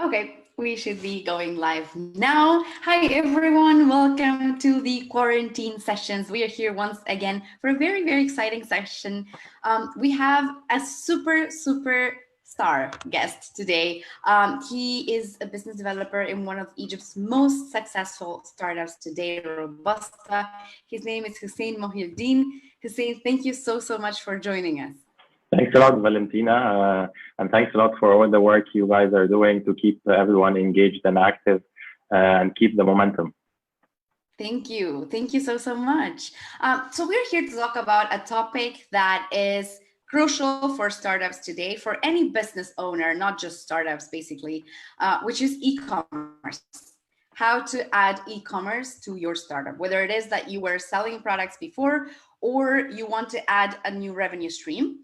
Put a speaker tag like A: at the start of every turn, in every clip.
A: Okay, we should be going live now. Hi, everyone. Welcome to the quarantine sessions. We are here once again for a very, very exciting session. We have a super star guest today. He is a business developer in one of Egypt's most successful startups today, Robusta. His name is Hussein Mohieldin. Hussein, thank you so much for joining us.
B: Thanks a lot, Valentina, and thanks a lot for all the work you guys are doing to keep everyone engaged and active and keep the momentum.
A: Thank you. Thank you so much. So we're here to talk about a topic that is crucial for startups today, for any business owner, not just startups, basically, which is e-commerce. How to add e-commerce to your startup, whether it is that you were selling products before or you want to add a new revenue stream.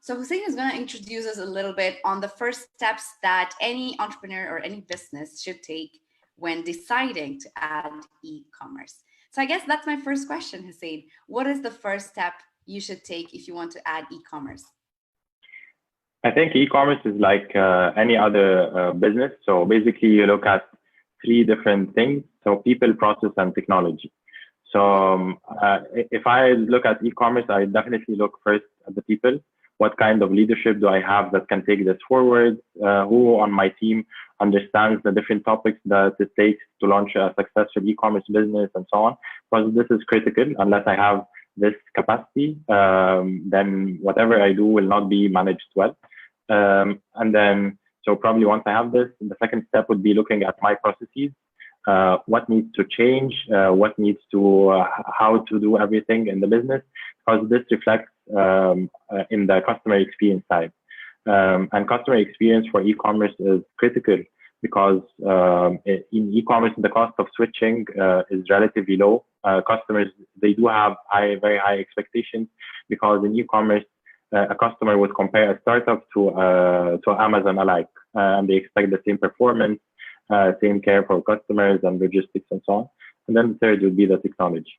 A: So Hussein is going to introduce us a little bit on the first steps that any entrepreneur or any business should take when deciding to add e-commerce. So I guess that's my first question, Hussein. What is the first step you should take if you want to add e-commerce?
B: I think e-commerce is like any other business. So basically, you look at three different things: so people, process, and technology. So if I look at e-commerce, I definitely look first at the people. What kind of leadership do I have that can take this forward? Who on my team understands the different topics that it takes to launch a successful e-commerce business and so on? Because this is critical. Unless I have this capacity, then whatever I do will not be managed well. And then, so probably once I have this, the second step would be looking at my processes. What needs to change, what needs to, how to do everything in the business, because this reflects in the customer experience side. And customer experience for e-commerce is critical because in e-commerce, the cost of switching is relatively low. Customers, they do have very high expectations because in e-commerce, a customer would compare a startup to Amazon alike, and they expect the same performance, same care for customers and logistics and so on. And then the third would be the technology.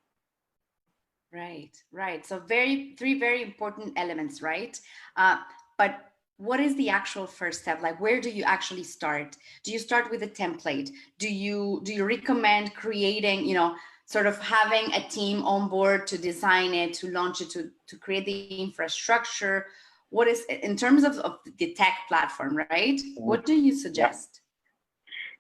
A: Right. So three very important elements, right? But what is the actual first step? Like, where do you actually start? Do you start with a template? Do you recommend creating, sort of having a team on board to design it, to launch it, to create the infrastructure? What is, in terms of the tech platform, right? What do you suggest?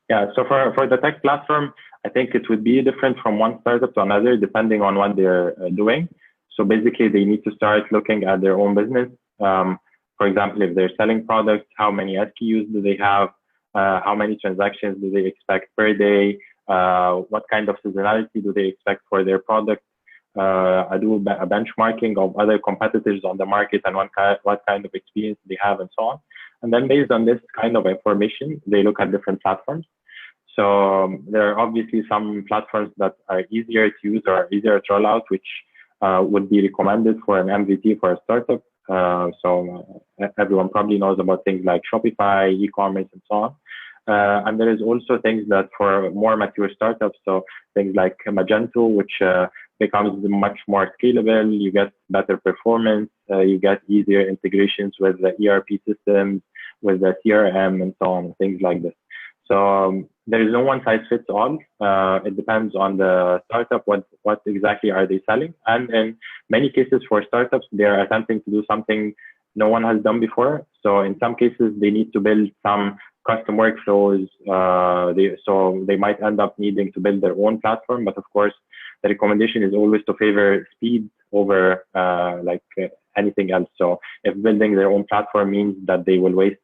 B: Yeah, so for the tech platform, I think it would be different from one startup to another, depending on what they're doing. So basically, they need to start looking at their own business. For example, if they're selling products, how many SKUs do they have? How many transactions do they expect per day? What kind of seasonality do they expect for their product? I do a benchmarking of other competitors on the market and what kind of experience they have and so on. And then based on this kind of information, they look at different platforms. So there are obviously some platforms that are easier to use or easier to roll out, which would be recommended for an MVP for a startup. So everyone probably knows about things like Shopify, e-commerce, and so on. And there is also things that for more mature startups, so things like Magento, which becomes much more scalable. You get better performance. You get easier integrations with the ERP systems, with the CRM, and so on, things like this. So there is no one size fits all. It depends on the startup, what exactly are they selling. And in many cases for startups, they are attempting to do something no one has done before. So in some cases, they need to build some custom workflows. So they might end up needing to build their own platform. But of course, the recommendation is always to favor speed over anything else. So if building their own platform means that they will waste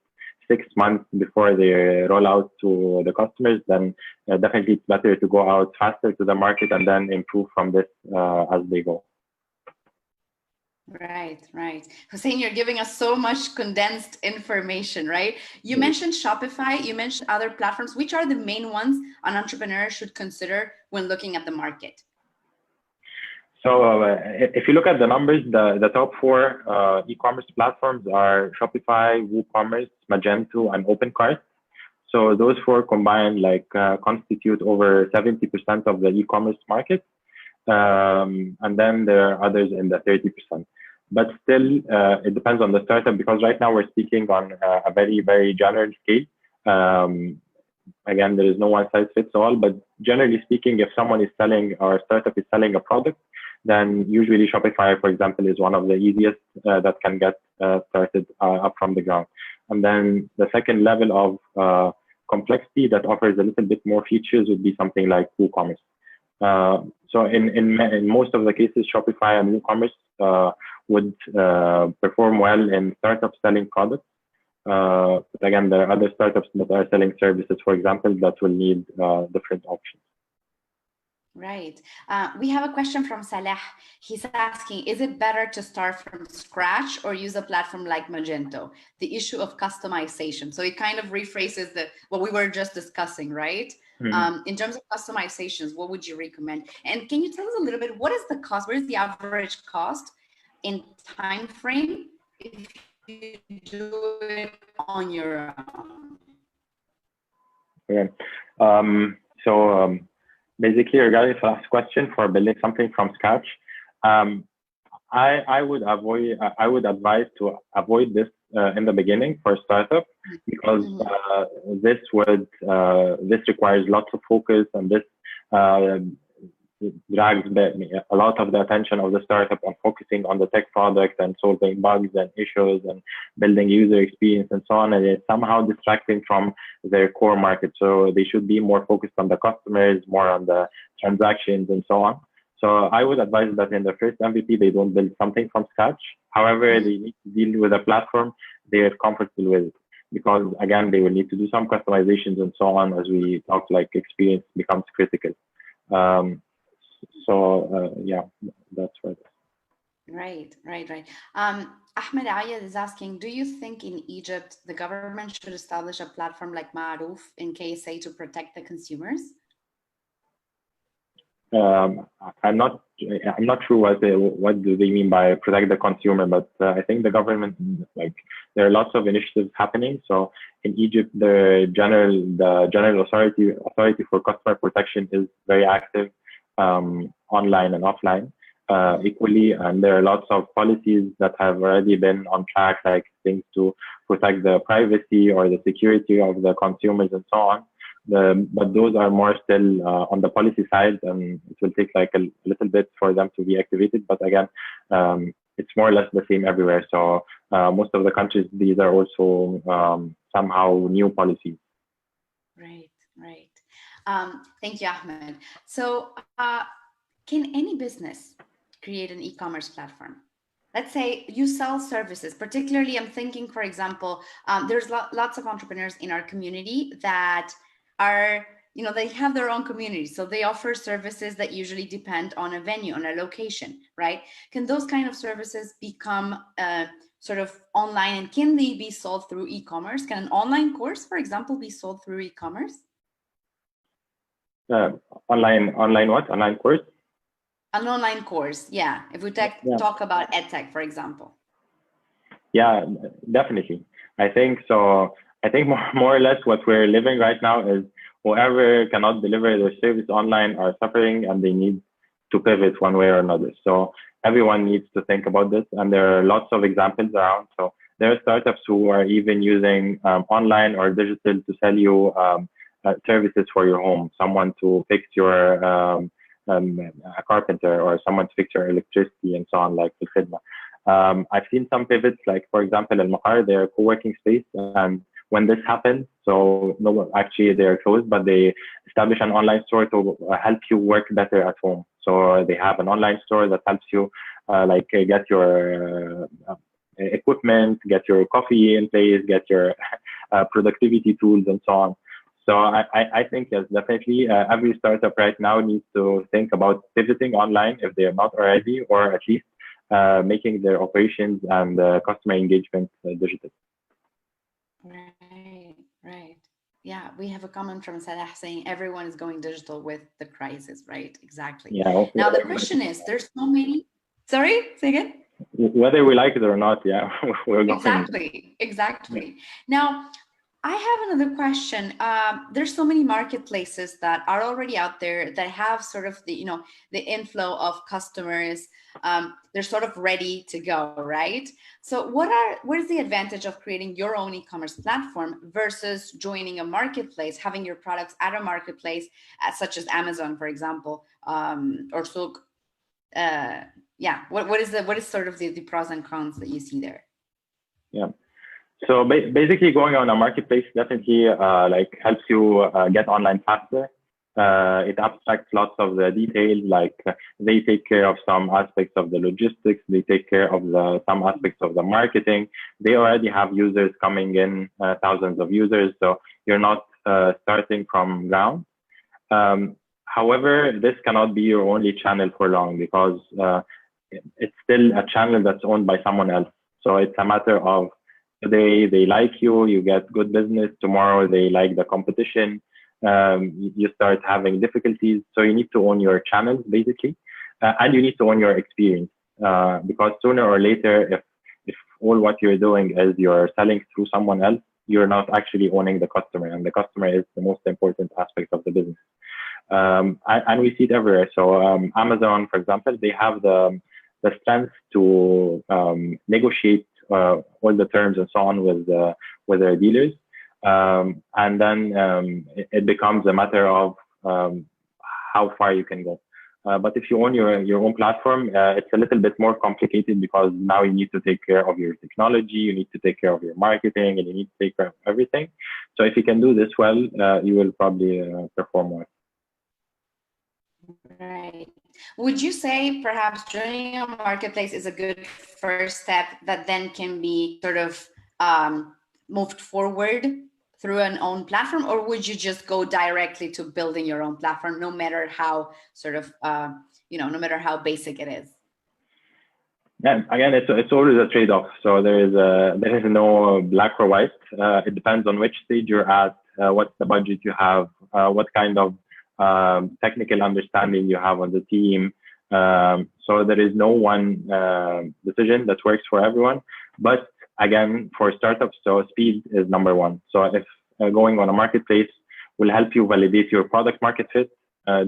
B: 6 months before they roll out to the customers, then definitely it's better to go out faster to the market and then improve from this as they go.
A: Right. Hussein, you're giving us so much condensed information, right? You mentioned Shopify, you mentioned other platforms. Which are the main ones an entrepreneur should consider when looking at the market?
B: So if you look at the numbers, the top four e-commerce platforms are Shopify, WooCommerce, Magento, and OpenCart. So those four combined constitute over 70% of the e-commerce market. And then there are others in the 30%. But still, it depends on the startup because right now we're speaking on a very, very general scale. Again, there is no one size fits all, but generally speaking, if someone is selling or a startup is selling a product, then usually Shopify, for example, is one of the easiest that can get started up from the ground. And then the second level of complexity that offers a little bit more features would be something like WooCommerce. So in most of the cases, Shopify and WooCommerce would perform well in startups selling products. But again, there are other startups that are selling services, for example, that will need different options.
A: Right. We have a question from Salah. He's asking, is it better to start from scratch or use a platform like Magento? The issue of customization. So it kind of rephrases what we were just discussing, right? Mm-hmm. In terms of customizations, what would you recommend? And can you tell us a little bit, what is the cost? What is the average cost in time frame if you do it on your own?
B: Okay. Basically, regarding the last question for building something from scratch, I would advise to avoid this in the beginning for a startup, because this requires lots of focus, and this drags a lot of the attention of the startup on focusing on the tech product and solving bugs and issues and building user experience and so on. And it's somehow distracting from their core market. So they should be more focused on the customers, more on the transactions and so on. So I would advise that in the first MVP, they don't build something from scratch. However, they need to deal with a platform they are comfortable with, because again, they will need to do some customizations and so on. As we talked, like experience becomes critical. Yeah, that's right.
A: Right. Ahmed Ayed is asking, do you think in Egypt the government should establish a platform like Ma'roof in KSA to protect the consumers?
B: I'm not sure what do they mean by protect the consumer, but I think the government, like, there are lots of initiatives happening. So in Egypt, the general authority for customer protection is very active, online and offline equally, and there are lots of policies that have already been on track, like things to protect the privacy or the security of the consumers and so on. But those are more still on the policy side, and it will take like a little bit for them to be activated. But again, it's more or less the same everywhere. So most of the countries, these are also somehow new policies.
A: Right. Thank you, Ahmed. So can any business create an e-commerce platform? Let's say you sell services, particularly I'm thinking, for example, there's lots of entrepreneurs in our community that are, they have their own community. So they offer services that usually depend on a venue, on a location, right? Can those kind of services become sort of online, and can they be sold through e-commerce? Can an online course, for example, be sold through e-commerce?
B: Online what? Online course?
A: An online course, yeah. If we talk about EdTech, for example.
B: Yeah, definitely. I think so. I think more or less what we're living right now is whoever cannot deliver their service online are suffering, and they need to pivot one way or another. So everyone needs to think about this, and there are lots of examples around. So there are startups who are even using online or digital to sell you services for your home. Someone to fix your a carpenter, or someone to fix your electricity and so on, like the Khidma. I've seen some pivots, like for example, Al Maqar, they're a co-working space, and when this happened, so no, actually they're closed, but they establish an online store to help you work better at home. So they have an online store that helps you get your equipment, get your coffee in place, get your productivity tools and so on. So I think yes, definitely every startup right now needs to think about pivoting online if they are not already, or at least making their operations and customer engagement digital.
A: Right. Yeah, we have a comment from Salah saying everyone is going digital with the crisis, right? Exactly.
B: Yeah.
A: Now the question is, there's so many. Sorry, say again.
B: Whether we like it or not, yeah, we're going.
A: Exactly. Now, I have another question. There's so many marketplaces that are already out there that have sort of the, the inflow of customers. They're sort of ready to go, right? So what is the advantage of creating your own e-commerce platform versus joining a marketplace, having your products at a marketplace, such as Amazon, for example, or Souk? Yeah, what is sort of the pros and cons that you see there?
B: Yeah. So basically, going on a marketplace definitely like helps you get online faster. It abstracts lots of the details, like they take care of some aspects of the logistics, they take care of some aspects of the marketing. They already have users coming in, thousands of users, so you're not starting from ground. However, this cannot be your only channel for long because it's still a channel that's owned by someone else. So it's a matter of today they like you, you get good business. Tomorrow they like the competition. You start having difficulties. So you need to own your channels basically, and you need to own your experience because sooner or later, if all what you're doing is you're selling through someone else, you're not actually owning the customer, and the customer is the most important aspect of the business. And we see it everywhere. So Amazon, for example, they have the strength to negotiate all the terms and so on with their dealers, and then it becomes a matter of how far you can go. But if you own your own platform, it's a little bit more complicated because now you need to take care of your technology, you need to take care of your marketing, and you need to take care of everything. So if you can do this well, you will probably perform well.
A: Right. Would you say perhaps joining a marketplace is a good first step that then can be sort of moved forward through an own platform, or would you just go directly to building your own platform, no matter how sort of no matter how basic it is?
B: Yeah, again, it's always a trade-off. So there is no black or white. It depends on which stage you're at, what's the budget you have, what kind of technical understanding you have on the team. So there is no one decision that works for everyone. But again, for startups, so speed is number one. So if going on a marketplace will help you validate your product market fit,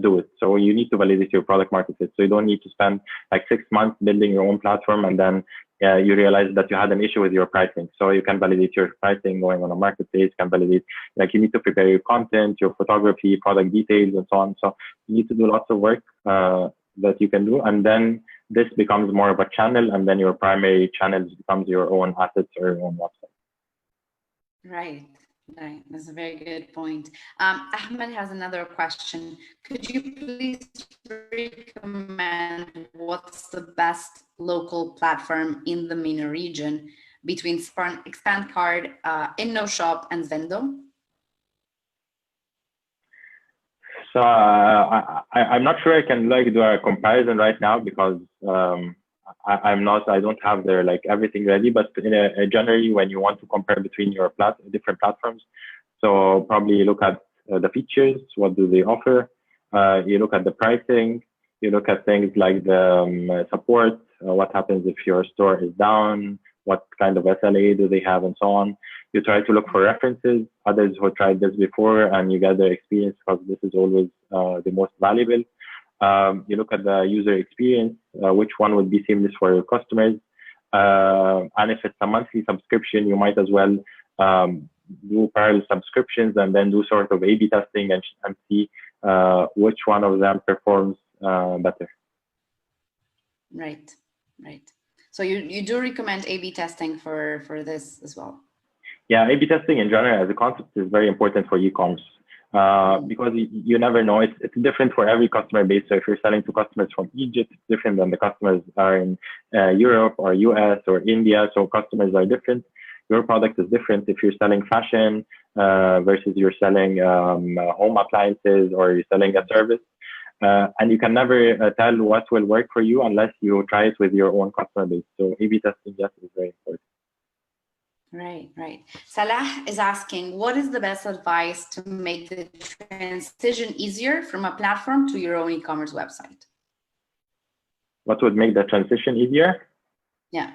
B: do it. So you need to validate your product market fit. So you don't need to spend like 6 months building your own platform and then you realize that you had an issue with your pricing. So you can validate your pricing going on a marketplace, can validate, like you need to prepare your content, your photography, product details, and so on. So you need to do lots of work that you can do. And then this becomes more of a channel, and then your primary channel becomes your own assets or your own website.
A: Right. Right. That's a very good point. Ahmed has another question. Could you please recommend what's the best local platform in the MENA region between Expand Card, InnoShop, and Vendo?
B: So I'm not sure I can like do a comparison right now because I don't have their like everything ready, but generally when you want to compare between your different platforms, so probably look at the features, what do they offer, you look at the pricing, you look at things like the support, what happens if your store is down, what kind of SLA do they have, and so on. You try to look for references, others who tried this before, and you get their experience because this is always the most valuable. You look at the user experience, which one would be seamless for your customers. And if it's a monthly subscription, you might as well do parallel subscriptions and then do sort of A/B testing and see which one of them performs better.
A: Right, right. So you do recommend A/B testing for this as well?
B: Yeah, A/B testing in general as a concept is very important for e-commerce. Because you never know. It's different for every customer base. So if you're selling to customers from Egypt, it's different than the customers are in Europe or US or India. So customers are different. Your product is different if you're selling fashion versus you're selling home appliances or you're selling a service. And you can never tell what will work for you unless you try it with your own customer base. So A/B testing, yes, is very important.
A: Right, right. Salah is asking, what is the best advice to make the transition easier from a platform to your own e-commerce website?
B: What would make the transition easier?
A: Yeah.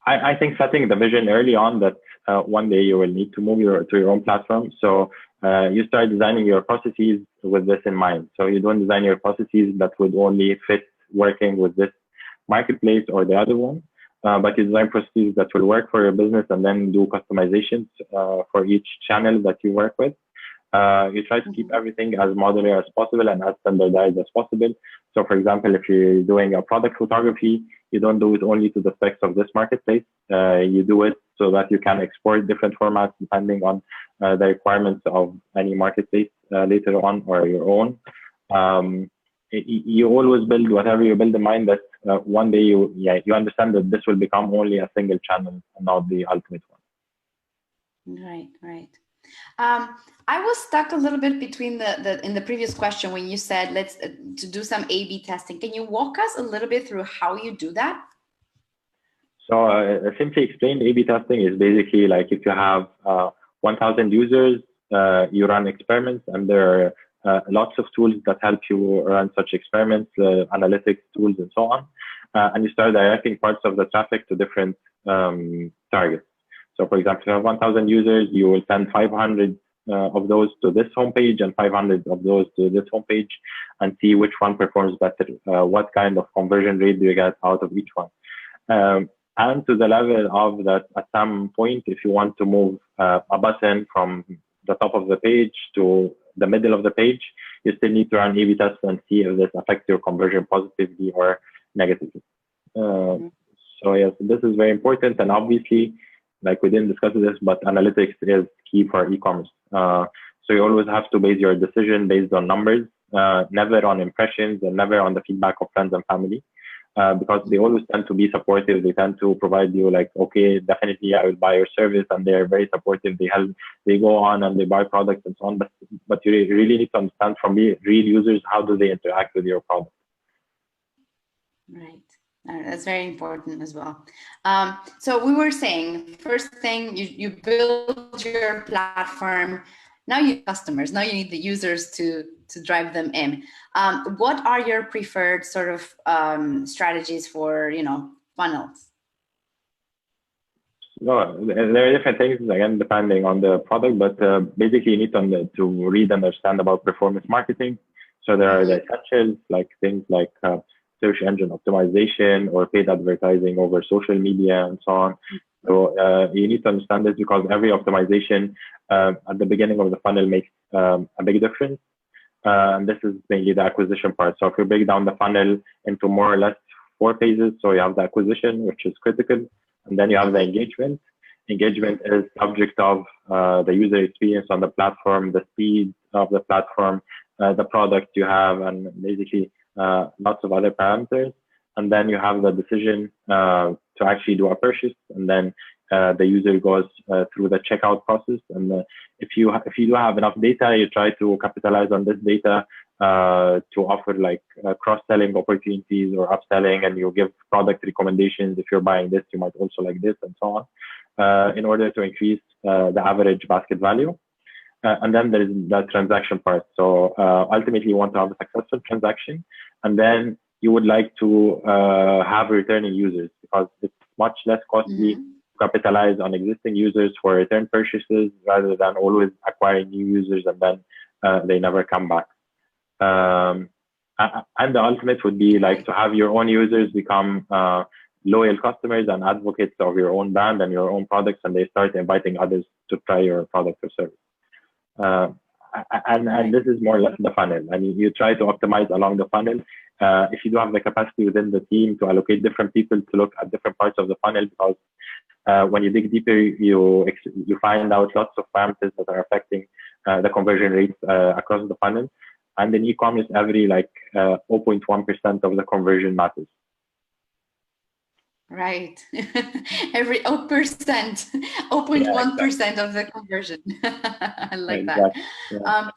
B: I think setting the vision early on that one day you will need to move to your own platform. So you start designing your processes with this in mind. So you don't design your processes that would only fit working with this marketplace or the other one, but you design processes that will work for your business and then do customizations for each channel that you work with. You try to keep everything as modular as possible and as standardized as possible. So, for example, if you're doing a product photography, you don't do it only to the specs of this marketplace. You do it so that you can export different formats depending on the requirements of any marketplace later on or your own. You always build whatever you build in mind that one day you understand that this will become only a single channel and not the ultimate one.
A: Right, right. I was stuck a little bit between in the previous question when you said let's to do some A/B testing. Can you walk us a little bit through how you do that?
B: So simply explained, A/B testing is basically like if you have 1,000 users, you run experiments, and there are lots of tools that help you run such experiments, analytics tools, and so on. And you start directing parts of the traffic to different targets. So, for example, if you have 1,000 users, you will send 500 of those to this homepage and 500 of those to this homepage, and see which one performs better. What kind of conversion rate do you get out of each one? And to the level of that, at some point, if you want to move a button from the top of the page to the middle of the page, you still need to run A/B tests and see if this affects your conversion positively or negatively. So yes, this is very important, and obviously, like we didn't discuss this, but analytics is key for e-commerce. So you always have to base your decision based on numbers, never on impressions and never on the feedback of friends and family, because they always tend to be supportive. They tend to provide you like, okay, definitely I will buy your service, and they're very supportive. They help, they go on and they buy products and so on. But you really need to understand from real users, how do they interact with your product?
A: Right. That's very important as well. So we were saying, first thing, you build your platform. Now you need customers. Now you need the users to drive them in. What are your preferred sort of strategies for funnels?
B: No, there are different things, again, depending on the product, but basically you need to read and understand about performance marketing. So there are the essentials, like things like search engine optimization or paid advertising over social media and so on. So you need to understand this because every optimization at the beginning of the funnel makes a big difference. And this is mainly the acquisition part. So if you break down the funnel into more or less 4 phases, so you have the acquisition, which is critical, and then you have the engagement. Engagement is subject of the user experience on the platform, the speed of the platform, the product you have, and basically lots of other parameters. And then you have the decision to actually do a purchase, and then the user goes through the checkout process. And if you do have enough data, you try to capitalize on this data to offer like cross-selling opportunities or upselling, and you give product recommendations. If you're buying this, you might also like this, and so on, in order to increase the average basket value. And then there is the transaction part. So ultimately, you want to have a successful transaction, and then you would like to have returning users, because it's much less costly to capitalize on existing users for return purchases rather than always acquiring new users and then they never come back. And the ultimate would be like to have your own users become loyal customers and advocates of your own brand and your own products, and they start inviting others to try your product or service. And this is more or less the funnel. I mean, you try to optimize along the funnel. If you do have the capacity within the team to allocate different people to look at different parts of the funnel, because when you dig deeper, you find out lots of parameters that are affecting the conversion rates across the funnel. And in e-commerce, every 0.1% of the conversion matters.
A: Right. Every 0%, 0.1% of the conversion. I like
B: exactly.
A: that.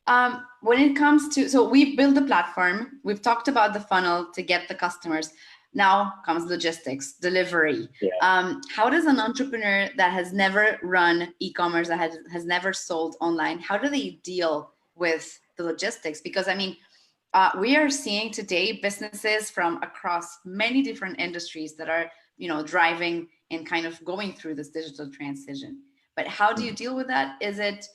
A: Yeah. When it comes to, so we build the platform, we've talked about the funnel to get the customers. Now comes logistics, delivery.
B: Yeah.
A: How does an entrepreneur that has never run e-commerce, that has never sold online, how do they deal with the logistics? Because I mean, we are seeing today businesses from across many different industries that are driving and kind of going through this digital transition. But how do you deal with that? Is it,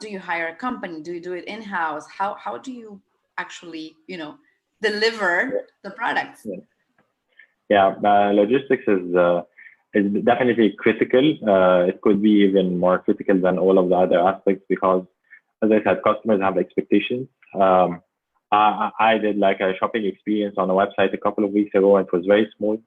A: do you hire a company? Do you do it in-house? How do you actually, deliver the products?
B: Yeah, logistics is definitely critical. It could be even more critical than all of the other aspects because, as I said, customers have expectations. I did like a shopping experience on a website a couple of weeks ago. It was very smooth,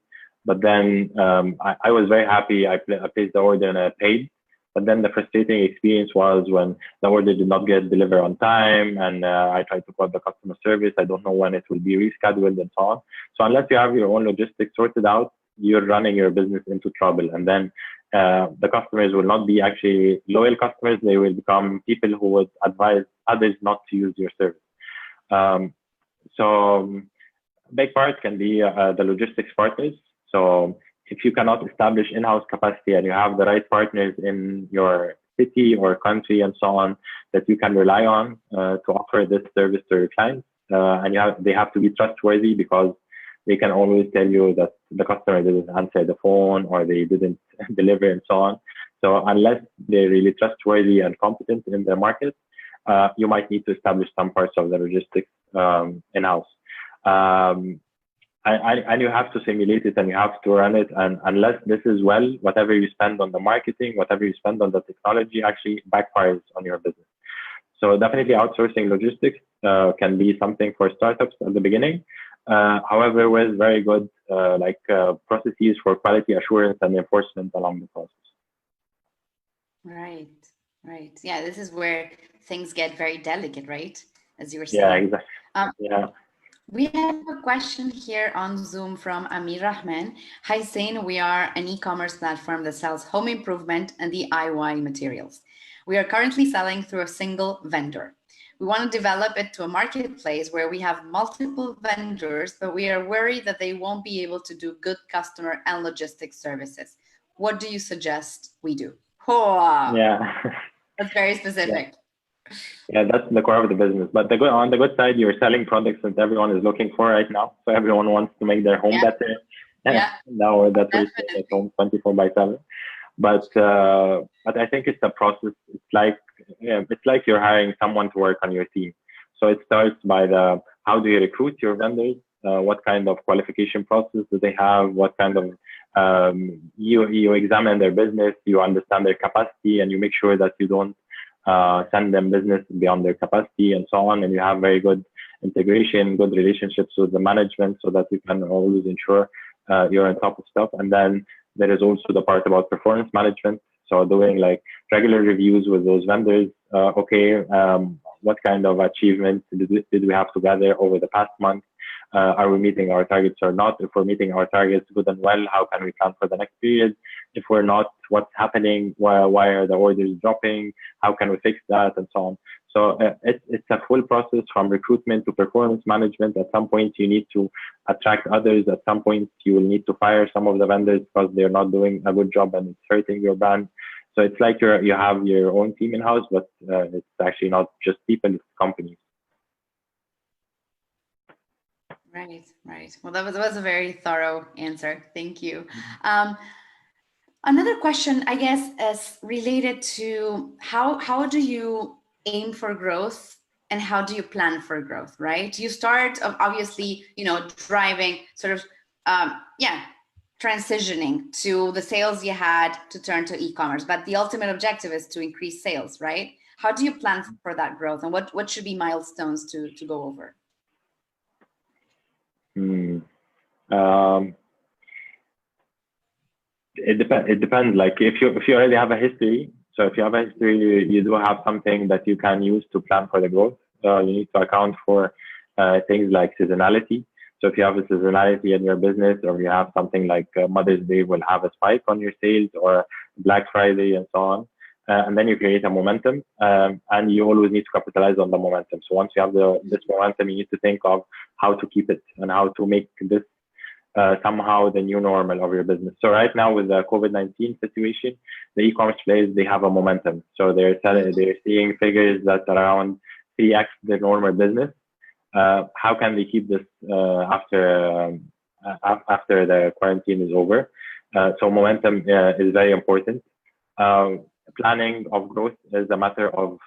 B: but then I was very happy. I placed the order and I paid. But then the frustrating experience was when the order did not get delivered on time, and I tried to call the customer service. I don't know when it will be rescheduled and so on. So unless you have your own logistics sorted out, you're running your business into trouble. And then the customers will not be actually loyal customers. They will become people who would advise others not to use your service. So a big part can be the logistics partners. So if you cannot establish in-house capacity and you have the right partners in your city or country and so on that you can rely on to offer this service to your clients, and they have to be trustworthy because they can always tell you that the customer didn't answer the phone or they didn't deliver and so on. So unless they're really trustworthy and competent in their market, you might need to establish some parts of the logistics in-house. And you have to simulate it and you have to run it. And unless this is well, whatever you spend on the marketing, whatever you spend on the technology actually backfires on your business. So definitely outsourcing logistics can be something for startups at the beginning. However, with very good processes for quality assurance and enforcement along the process.
A: Right. Yeah, this is where things get very delicate, right? As you were saying.
B: Yeah, exactly. Yeah.
A: We have a question here on Zoom from Amir Rahman. Hi, Hussein. We are an e-commerce platform that sells home improvement and DIY materials. We are currently selling through a single vendor. We want to develop it to a marketplace where we have multiple vendors, but we are worried that they won't be able to do good customer and logistics services. What do you suggest we do? Oh,
B: yeah.
A: That's very specific.
B: Yeah, that's the core of the business. But on the good side, you're selling products that everyone is looking for right now. So everyone wants to make their home better.
A: Yeah.
B: Now that we stay at home 24/7. But I think it's a process. It's like you're hiring someone to work on your team. So it starts by how do you recruit your vendors? What kind of qualification process do they have? What kind of you examine their business, you understand their capacity, and you make sure that you don't send them business beyond their capacity and so on. And you have very good integration, good relationships with the management so that you can always ensure you're on top of stuff. And then there is also the part about performance management. So doing like regular reviews with those vendors. What kind of achievements did we have together over the past month? Are we meeting our targets or not? If we're meeting our targets good and well, how can we plan for the next period? If we're not, what's happening? Why are the orders dropping? How can we fix that? And so on. So it's a full process from recruitment to performance management. At some point, you need to attract others. At some point, you will need to fire some of the vendors because they're not doing a good job and it's hurting your brand. So it's like you have your own team in-house, but it's actually not just people, it's companies.
A: Right. Well, that was a very thorough answer. Thank you. Another question, I guess, is related to how do you aim for growth and how do you plan for growth, right? You start obviously, driving sort of, transitioning to the sales you had to turn to e-commerce, but the ultimate objective is to increase sales, right? How do you plan for that growth and what should be milestones to go over?
B: It depends. Like if you already have a history, so if you have a history, you do have something that you can use to plan for the growth. You need to account for things like seasonality. So if you have a seasonality in your business, or you have something like Mother's Day will have a spike on your sales, or Black Friday and so on, and then you create a momentum, and you always need to capitalize on the momentum. So once you have this momentum, you need to think of how to keep it and how to make this somehow the new normal of your business. So right now with the COVID-19 situation, the e-commerce players, they have a momentum. So they're seeing figures that are around 3x their normal business. How can they keep this after after the quarantine is over. So momentum is very important. Planning of growth is a matter of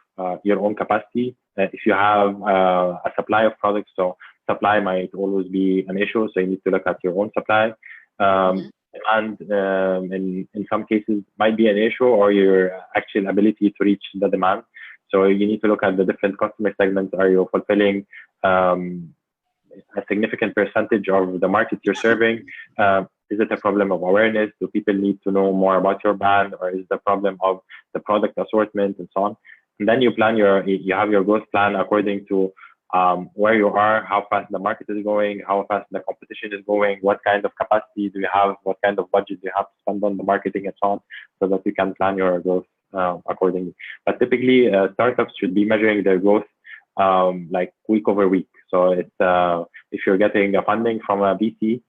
B: your own capacity. If you have a supply of products, so supply might always be an issue. So you need to look at your own supply. And in some cases might be an issue, or your actual ability to reach the demand. So you need to look at the different customer segments. Are you fulfilling a significant percentage of the market you're serving? Is it a problem of awareness? Do people need to know more about your brand, or is the problem of the product assortment and so on? And then you have your growth plan according to where you are, how fast the market is going, how fast the competition is going, what kind of capacity do you have, what kind of budget do you have to spend on the marketing and so on, so that you can plan your growth accordingly. But typically, startups should be measuring their growth like week over week. So it's if you're getting a funding from a VC,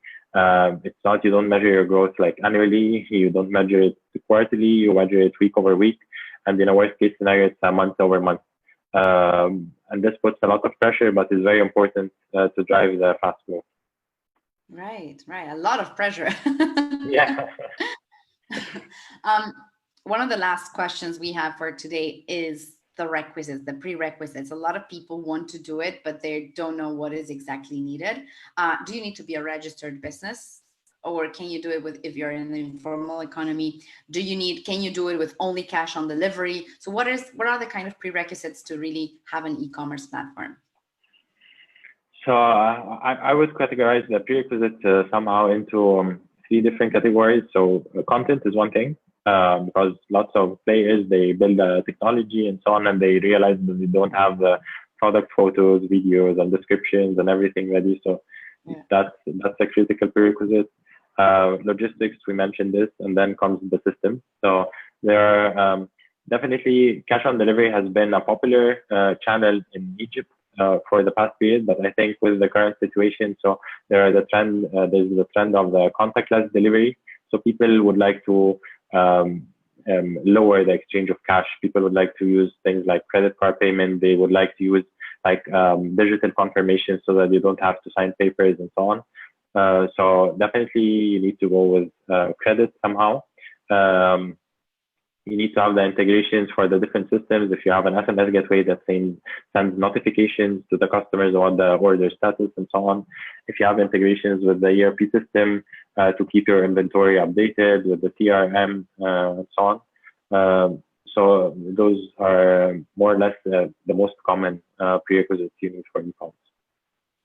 B: it's not, you don't measure your growth like annually, you don't measure it quarterly, you measure it week over week, and in a worst case scenario, it's a month over month. And this puts a lot of pressure, but is very important to drive the fast growth.
A: Right. A lot of pressure.
B: Yeah.
A: One of the last questions we have for today is the requisites, the prerequisites. A lot of people want to do it, but they don't know what is exactly needed. Do you need to be a registered business, or can you do it with, if you're in the informal economy, can you do it with only cash on delivery? So what are the kind of prerequisites to really have an e-commerce platform?
B: So I would categorize the prerequisites somehow into 3 different categories. So content is one thing. Because lots of players, they build a technology and so on, and they realize that they don't have the product photos, videos, and descriptions and everything ready. So that's a critical prerequisite. Logistics, we mentioned this, and then comes the system. So there are definitely cash on delivery has been a popular channel in Egypt for the past period, but I think with the current situation, so there's the trend of the contactless delivery. So people would like to lower the exchange of cash. People would like to use things like credit card payment. They would like to use like digital confirmation so that you don't have to sign papers and so on. So definitely you need to go with credit somehow. You need to have the integrations for the different systems. If you have an SMS gateway that sends notifications to the customers about the order status and so on. If you have integrations with the ERP system to keep your inventory updated, with the CRM and so on. So those are more or less the most common prerequisites you need for e-commerce.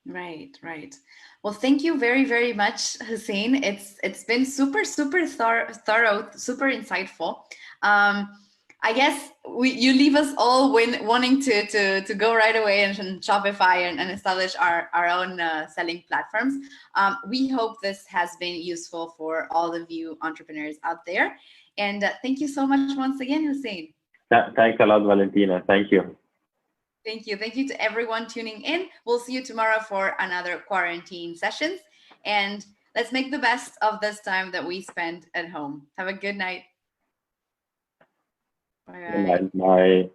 A: Right. Well, thank you very, very much, Hussein. It's been super thorough, super insightful. I guess you leave us all wanting to go right away and Shopify and establish our own selling platforms. We hope this has been useful for all of you entrepreneurs out there. And thank you so much once again, Hussein.
B: Thanks a lot, Valentina. Thank you.
A: Thank you. Thank you to everyone tuning in. We'll see you tomorrow for another quarantine sessions. And let's make the best of this time that we spend at home. Have a good night. Bye.
B: Bye.